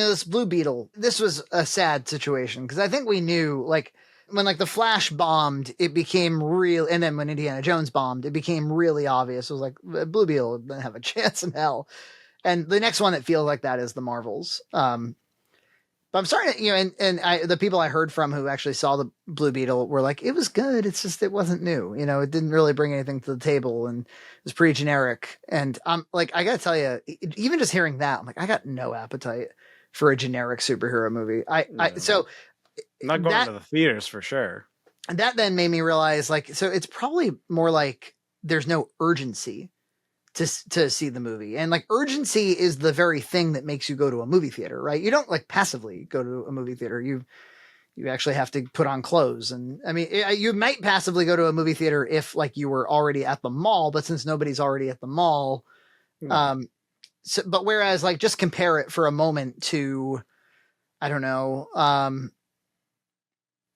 this Blue Beetle, this was a sad situation because I think we knew, like, when like the Flash bombed, it became real, and then when Indiana Jones bombed, it became really obvious. It was like Blue Beetle didn't have a chance in hell, and the next one that feels like that is the Marvels. But I'm starting to, the people I heard from who actually saw the Blue Beetle were like, it was good. It's just, it wasn't new. It didn't really bring anything to the table and it was pretty generic. And I'm like, I gotta tell you, even just hearing that, I'm like, I got no appetite for a generic superhero movie. So I'm not going to the theaters for sure. And that then made me realize, like, so it's probably more like there's no urgency to see the movie. And like urgency is the very thing that makes you go to a movie theater, right? You don't like passively go to a movie theater. You actually have to put on clothes. And I mean, you might passively go to a movie theater if like you were already at the mall, but since nobody's already at the mall, but whereas like just compare it for a moment to, I don't know,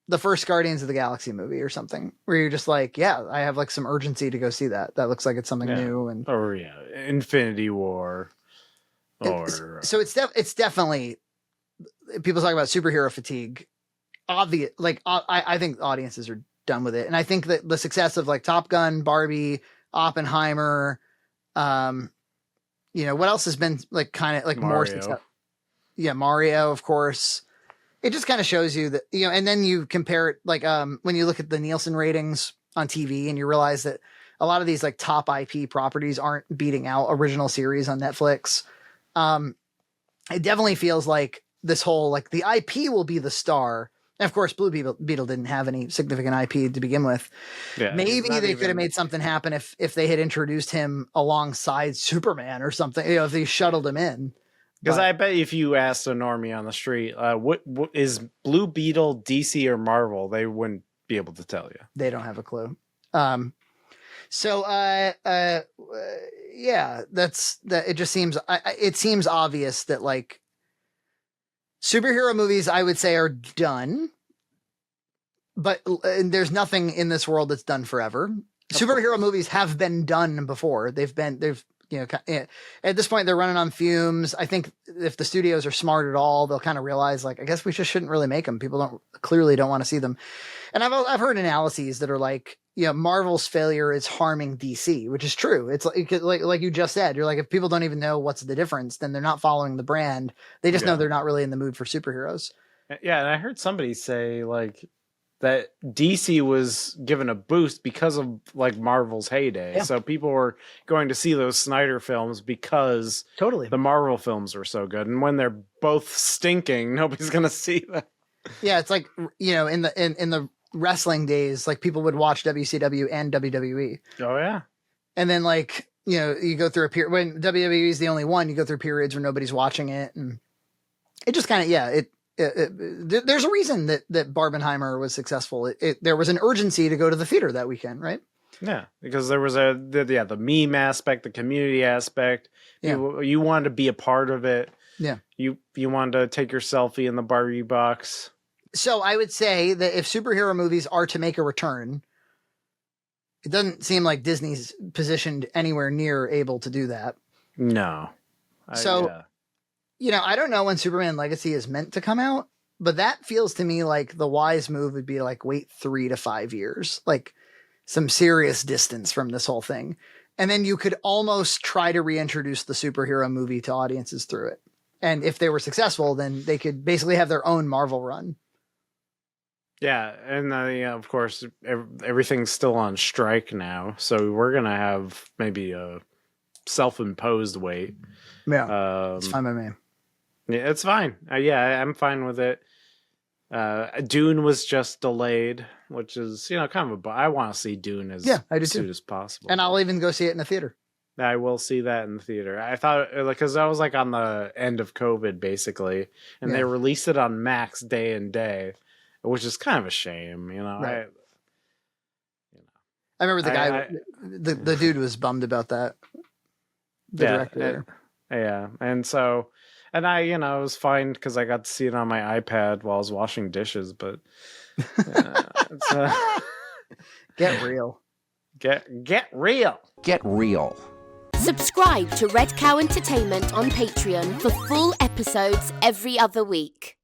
the first Guardians of the Galaxy movie or something, where you're just like, yeah, I have like some urgency to go see that. That looks like it's something new. And Infinity War. So it's definitely, people talk about superhero fatigue. Obvious, like I think audiences are done with it, and I think that the success of like Top Gun, Barbie, Oppenheimer, what else has been like kind of like Mario. More success? Yeah, Mario, of course. It just kind of shows you that, and then you compare it, like, when you look at the Nielsen ratings on TV and you realize that a lot of these like top IP properties aren't beating out original series on Netflix. It definitely feels like this whole, like the IP will be the star. And of course, Blue Beetle didn't have any significant IP to begin with. Yeah, maybe they could have made something happen if they had introduced him alongside Superman or something, if they shuttled him in. Because I bet if you asked a normie on the street, what is Blue Beetle, DC or Marvel, they wouldn't be able to tell you. They don't have a clue. That's that. It just seems, it seems obvious that like superhero movies, I would say, are done, but there's nothing in this world that's done forever. Superhero movies have been done before. They've at this point they're running on fumes. I think if the studios are smart at all, they'll kind of realize, like, I guess we just shouldn't really make them. People clearly don't want to see them. And I've heard analyses that are like, Marvel's failure is harming DC, which is true. It's like you just said, you're like, if people don't even know what's the difference, then they're not following the brand. They just know they're not really in the mood for superheroes. Yeah. And I heard somebody say like that DC was given a boost because of like Marvel's heyday. Yeah. So people were going to see those Snyder films because the Marvel films were so good. And when they're both stinking, nobody's going to see them. Yeah. It's like, in the wrestling days, like people would watch WCW and WWE. Oh yeah. And then like, you go through a period when WWE is the only one, you go through periods where nobody's watching it. And it just kind of, there's a reason that Barbenheimer was successful. There was an urgency to go to the theater that weekend, right? Yeah, because there was the meme aspect, the community aspect. Yeah. You wanted to be a part of it. Yeah. You wanted to take your selfie in the Barbie box. So I would say that if superhero movies are to make a return, it doesn't seem like Disney's positioned anywhere near able to do that. No. I don't know when Superman Legacy is meant to come out, but that feels to me like the wise move would be like, wait 3 to 5 years, like some serious distance from this whole thing. And then you could almost try to reintroduce the superhero movie to audiences through it. And if they were successful, then they could basically have their own Marvel run. Yeah. And of course, everything's still on strike now. So we're going to have maybe a self-imposed wait. Yeah. It's fine by me. Yeah, it's fine. I'm fine with it. Dune was just delayed, which is, kind of I want to see Dune as soon as possible. And I'll even go see it in the theater. I will see that in the theater. I thought, because I was like on the end of COVID, basically, and they released it on Max day and day, which is kind of a shame, Right. I remember the guy, the dude was bummed about that. The director there. Yeah, and so... And it was fine because I got to see it on my iPad while I was washing dishes, but get real. Get real. Get real. Subscribe to Red Cow Entertainment on Patreon for full episodes episodes every other week.